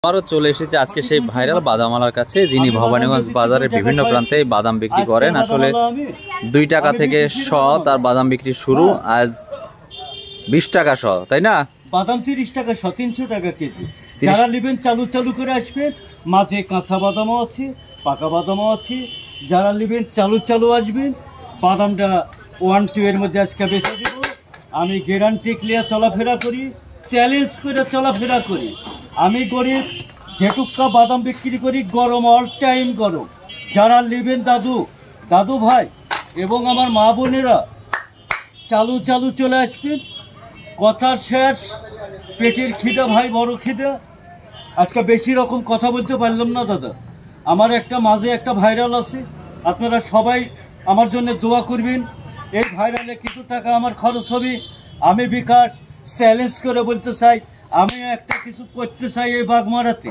আবারও চলে এসেছে আজকে সেই ভাইরাল বাদামওয়ালার কাছে, যিনি ভবানীগঞ্জ বাজারের বিভিন্ন প্রান্তে বাদাম বিক্রি করেন। আসলে 2 টাকা থেকে শ তার বাদাম বিক্রি শুরু, আজ 20 টাকা শ, তাই না? বাদাম 30 টাকা শ, 300 টাকা কেজি। যারা নেবেন চালু চালু করে আসবেন, মাঝে কাঁচা বাদামও আছে, পাকা বাদামও আছে। যারা নেবেন চালু চালু আসবেন। বাদামটা 1-2 এর মধ্যে আজকে বেচে দেব। আমি গ্যারান্টি ক্লিয়ার চলাফেরা করি, চ্যালেঞ্জ করে চলাফেরা করি। আমি গরিব, যেটুকা বাদাম বিক্রি করি গরম, অল টাইম গরম। যারা নেবেন দাদু ভাই এবং আমার মা বোনেরা, চালু চালু চলে আসবেন। কথা শেষ, পেটের খিদা ভাই, বড় খিদা। আজকে বেশি রকম কথা বলতে পারলাম না দাদা। আমার একটা মাঝে একটা ভাইরাল আছে, আপনারা সবাই আমার জন্য দোয়া করবেন। এই ভাইরালে কিছু টাকা আমার খরচ হবে। আমি বিকাশ চ্যালেঞ্জ করে বলতে চাই, আমি একটা কিছু করতে চাই এই বাগমারাতে।